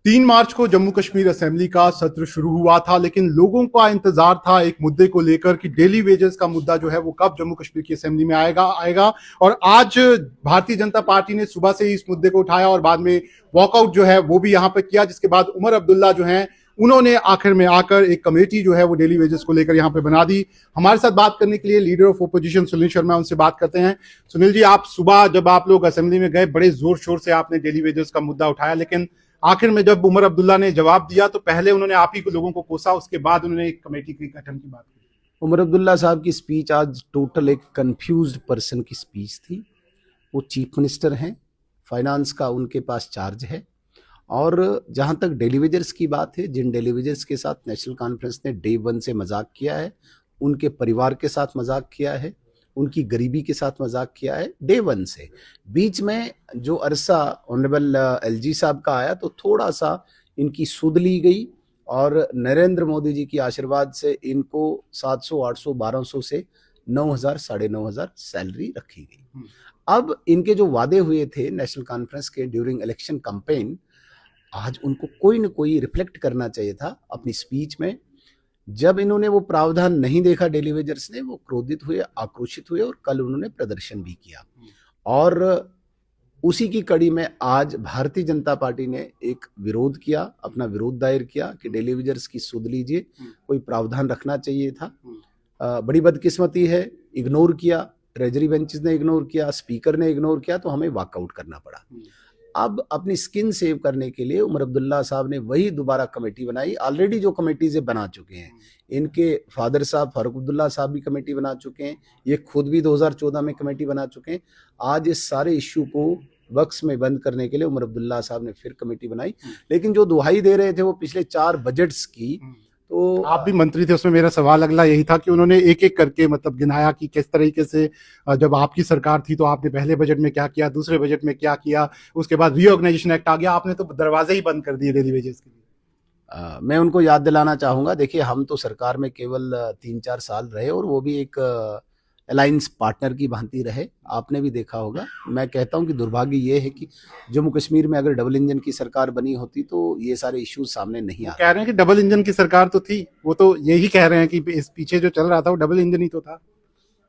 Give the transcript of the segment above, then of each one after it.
3 मार्च को जम्मू कश्मीर असेंबली का सत्र शुरू हुआ था, लेकिन लोगों का इंतजार था एक मुद्दे को लेकर कि डेली वेजेस का मुद्दा जो है वो कब जम्मू कश्मीर की असेंबली में आएगा। और आज भारतीय जनता पार्टी ने सुबह से ही इस मुद्दे को उठाया और बाद में वॉकआउट जो है वो भी यहां पर किया, जिसके बाद उमर अब्दुल्ला जो है उन्होंने आखिर में आकर एक कमेटी जो है वो डेली वेजेस को लेकर यहां पे बना दी। हमारे साथ बात करने के लिए leader of opposition Sunil Sharma, उनसे बात करते हैं। सुनील जी, आप सुबह जब आप लोग असेंबली में गए बड़े जोर शोर से आपने डेली वेजेस का मुद्दा उठाया, लेकिन आखिर में जब उमर अब्दुल्ला ने जवाब दिया तो पहले उन्होंने आप ही को लोगों को कोसा, उसके बाद उन्होंने एक कमेटी के गठन की बात की। उमर अब्दुल्ला साहब की स्पीच आज टोटल एक कंफ्यूज्ड पर्सन की स्पीच थी। वो चीफ मिनिस्टर हैं, फाइनेंस का उनके पास चार्ज है। और जहां तक डेलीवेजर्स की बात है, जिन डेलीवेजर्स के साथ नेशनल कॉन्फ्रेंस ने डे 1 से मजाक किया है, उनके परिवार के साथ मजाक किया है, उनकी गरीबी के साथ मजाक किया है डे 1 से। बीच में जो अरसा ऑनरेबल एलजी साहब का आया तो थोड़ा सा इनकी सुध ली गई और नरेंद्र मोदी जी की आशीर्वाद से इनको 700, 800, 1200 से 9,000, 9,500 सैलरी रखी गई। अब इनके जो वादे हुए थे नेशनल कॉन्फ्रेंस के ड्यूरिंग इलेक्शन कैंपेन, आज उनको कोई न कोई रिफ्लेक्ट करना चाहिए था अपनी स्पीच में। जब इन्होंने वो प्रावधान नहीं देखा डेली वेजर्स ने, वो क्रोधित हुए, आक्रोशित हुए और कल उन्होंने प्रदर्शन भी किया। और उसी की कड़ी में आज भारतीय जनता पार्टी ने एक विरोध किया, अपना विरोध दायर किया कि डेली वेजर्स की सुध लीजिए, कोई प्रावधान रखना चाहिए था। बड़ी बदकिस्मती है, इग्नोर किया, ट्रेजरी बेंचेस ने इग्नोर किया, स्पीकर ने इग्नोर किया, तो हमें वॉकआउट करना पड़ा। अब अपनी स्किन सेव करने के लिए उमर अब्दुल्ला साहब ने वही दोबारा कमेटी बनाई। ऑलरेडी जो कमेटीज बना चुके हैं, इनके फादर साहब फारूक अब्दुल्ला साहब भी कमेटी बना चुके हैं, ये खुद भी 2014 में कमेटी बना चुके हैं। आज इस सारे इश्यू को वक्स में बंद करने के लिए उमर अब्दुल्ला साहब ने फिर कमेटी बनाई। लेकिन जो दुहाई दे रहे थे वो पिछले 4 बजट्स की, तो आप भी मंत्री थे, उसमें मेरा सवाल अगला यही था कि उन्होंने एक एक करके मतलब गिनाया कि किस तरीके से जब आपकी सरकार थी तो आपने पहले बजट में क्या किया, दूसरे बजट में क्या किया, उसके बाद रीऑर्गेनाइजेशन एक्ट आ गया, आपने तो दरवाजे ही बंद कर दिए डेली वेजेस के लिए। मैं उनको याद दिलाना चाहूंगा, देखिए हम तो सरकार में केवल 3-4 साल रहे और वो भी एक अलायंस पार्टनर की भांति रहे। आपने भी देखा होगा। मैं कहता हूं कि दुर्भाग्य ये है कि जम्मू कश्मीर में अगर डबल इंजन की सरकार बनी होती तो ये सारे इश्यूज सामने नहीं आते। कह रहे हैं कि डबल इंजन की सरकार तो थी, वो तो यही कह रहे हैं कि इस पीछे जो चल रहा था वो डबल इंजन ही तो था।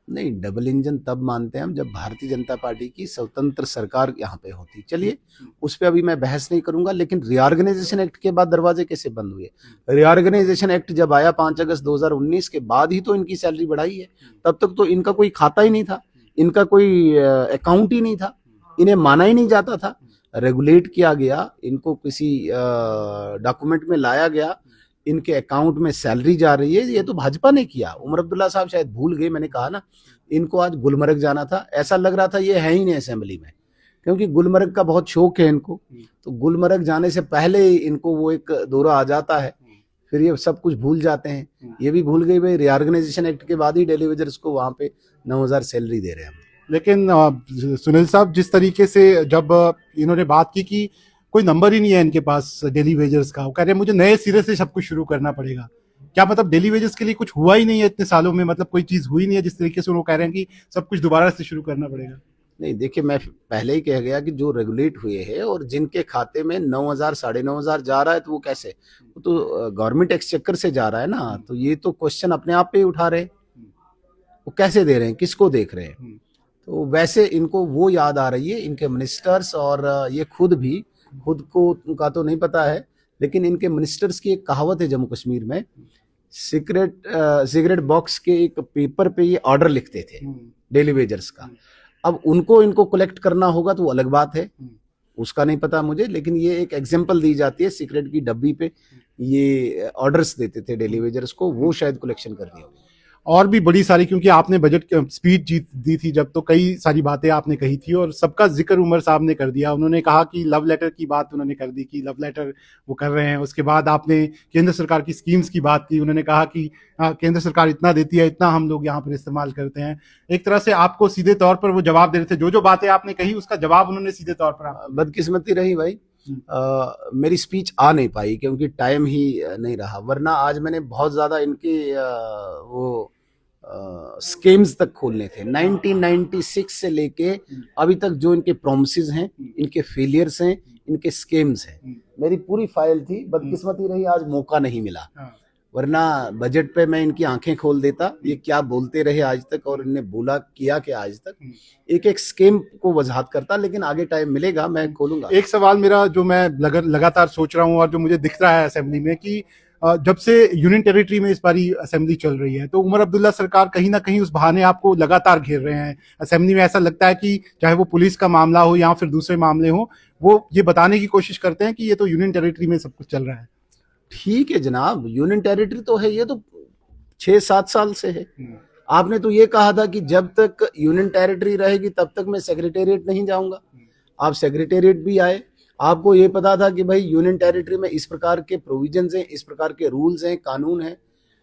नहीं, डबल इंजन तब मानते हैं हम जब भारतीय जनता पार्टी की स्वतंत्र सरकार यहाँ पे होती। चलिए, उस पर अभी मैं बहस नहीं करूंगा, लेकिन रीऑर्गेनाइजेशन एक्ट के बाद दरवाजे कैसे बंद हुए? रीऑर्गेनाइजेशन एक्ट जब आया 5 अगस्त 2019 के बाद ही तो इनकी सैलरी बढ़ाई है। तब तक तो इनका कोई खाता ही नहीं था, इनका कोई अकाउंट ही नहीं था, इन्हें माना ही नहीं जाता था। रेगुलेट किया गया, इनको किसी डॉक्यूमेंट में लाया गया, इनके अकाउंट में सैलरी जा रही है। ये तो भाजपा ने किया। उमर अब्दुल्ला साहब शायद भूल गए, मैंने कहा ना, इनको आज गुलमर्ग जाना था। ऐसा लग रहा था ये है ही नहीं असेंबली में, क्योंकि गुलमर्ग का बहुत शौक है इनको। तो गुलमर्ग जाने से पहले ही इनको वो एक दौरा आ जाता है, फिर ये सब कुछ भूल जाते हैं। ये भी भूल गए भाई, रीऑर्गेनाइजेशन एक्ट के बाद ही डेली वेजर्स को वहां पे 9,000 सैलरी दे रहे हैं। लेकिन सुनील साहब, जिस तरीके से जब इन्होंने बात की कि कोई नंबर ही नहीं है इनके पास डेली वेजर्स का, वो कह रहे हैं मुझे नए सिरे से सब कुछ शुरू करना पड़ेगा। क्या मतलब डेली वेजर्स के लिए कुछ हुआ ही नहीं है इतने सालों में? मतलब कोई चीज हुई नहीं है जिस तरीके से वो कह रहे हैं कि सब कुछ दोबारा से शुरू करना पड़ेगा? नहीं, देखिए, मैं पहले ही कह गया कि जो रेगुलेट हुए हैं और जिनके खाते में 9,000, 9,500 जा रहा है, तो वो कैसे? वो तो गवर्नमेंट एक्सचेकर से जा रहा है ना। तो ये तो क्वेश्चन अपने आप पे ही उठा रहे हैं, वो कैसे दे रहे हैं, किसको देख रहे हैं? तो वैसे इनको वो याद आ रही है, इनके मिनिस्टर्स और ये खुद को उनका तो नहीं पता है, लेकिन इनके मिनिस्टर्स की एक कहावत है जम्मू कश्मीर में, सिगरेट बॉक्स के एक पेपर पे ये ऑर्डर लिखते थे डेली वेजर्स का। अब इनको कलेक्ट करना होगा तो वो अलग बात है, उसका नहीं पता मुझे, लेकिन ये एक एग्जांपल दी जाती है, सिगरेट की डब्बी पे ये ऑर्डर्स देते थे डेली वेजर्स को, वो शायद कलेक्शन करनी होगी। और भी बड़ी सारी, क्योंकि आपने बजट स्पीच दी थी जब, तो कई सारी बातें आपने कही थी और सबका जिक्र उमर साहब ने कर दिया। उन्होंने कहा कि लव लेटर की बात उन्होंने कर दी कि लव लेटर वो कर रहे हैं। उसके बाद आपने केंद्र सरकार की स्कीम्स की बात की, उन्होंने कहा कि केंद्र सरकार इतना देती है, इतना हम लोग यहाँ पर इस्तेमाल करते हैं। एक तरह से आपको सीधे तौर पर वो जवाब दे रहे थे, जो बातें आपने कही उसका जवाब उन्होंने सीधे तौर पर। बदकिस्मती रही भाई, मेरी स्पीच आ नहीं पाई क्योंकि टाइम ही नहीं रहा, वरना आज मैंने बहुत ज्यादा इनके वो स्कीम्स तक खोलने थे। 1996 से लेके अभी तक जो इनके प्रोमिसेस हैं, इनके फेलियर्स हैं, इनके स्कीम्स हैं। मेरी पूरी फाइल थी, बदकिस्मती रही आज मौका नहीं मिला, वरना बजट पे मैं इनकी आंखें खोल देता। ये क्या बोलते रहे आज तक और इन्हें बोला किया कि आज तक एक एक स्कीम को वजाहत करता, लेकिन आगे टाइम मिलेगा, मैं खोलूंगा। एक सवाल मेरा जो मैं लगातार सोच रहा हूँ और जो मुझे दिख रहा है असेंबली में कि जब से यूनियन टेरिटरी में इस बारी असेंबली चल रही है तो उमर अब्दुल्ला सरकार कहीं ना कहीं उस बहाने आपको लगातार घेर रहे हैं असेंबली में। ऐसा लगता है कि चाहे वो पुलिस का मामला हो या फिर दूसरे मामले हो, वो ये बताने की कोशिश करते हैं कि ये तो यूनियन टेरिटरी में सब कुछ चल रहा है। ठीक है जनाब, यूनियन टेरिटरी तो है, ये तो 6-7 साल से है। आपने तो ये कहा था कि जब तक यूनियन टेरिटरी रहेगी तब तक मैं सेक्रेटेरिएट नहीं जाऊंगा। आप सेक्रेटेरिएट भी आए, आपको ये पता था कि भाई यूनियन टेरिटरी में इस प्रकार के प्रोविजंस हैं, इस प्रकार के रूल्स हैं, कानून हैं,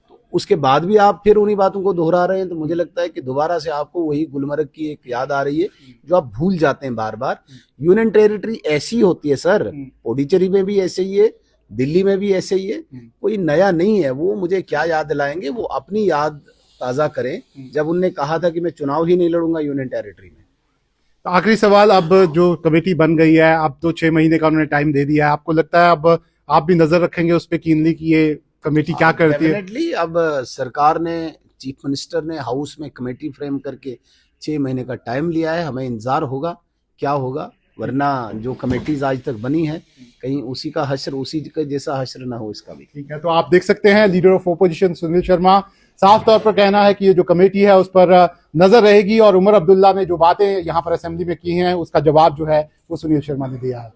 तो उसके बाद भी आप फिर उन्हीं बातों को दोहरा रहे हैं। तो मुझे लगता है कि दोबारा से आपको वही गुलमर्ग की एक याद आ रही है जो आप भूल जाते हैं बार बार। यूनियन टेरिटरी ऐसी होती है सर, पुडुचेरी में भी ऐसे ही है, दिल्ली में भी ऐसे ही है, कोई नया नहीं है। वो मुझे क्या याद दिलाएंगे, वो अपनी याद ताज़ा करें जब उनने कहा था कि मैं चुनाव ही नहीं लड़ूंगा यूनियन टेरिटरी में। तो आखिरी सवाल, अब जो कमेटी बन गई है, अब तो 6 महीने का उन्होंने टाइम दे दिया है, आपको लगता है अब आप भी नजर रखेंगे उस पर कीनली कि ये कमेटी क्या करती है? डेफिनेटली अब सरकार ने, चीफ मिनिस्टर ने हाउस में कमेटी फ्रेम करके 6 महीने का टाइम लिया है। हमें इंतजार होगा क्या होगा, वरना जो कमेटीज आज तक बनी है कहीं उसी का हश्र, उसी के जैसा हश्र ना हो इसका भी। ठीक है, तो आप देख सकते हैं leader of opposition Sunil Sharma साफ तौर पर कहना है कि ये जो कमेटी है उस पर नजर रहेगी और उमर अब्दुल्ला ने जो बातें यहाँ पर असेंबली में की हैं उसका जवाब जो है वो सुनील शर्मा ने दिया है।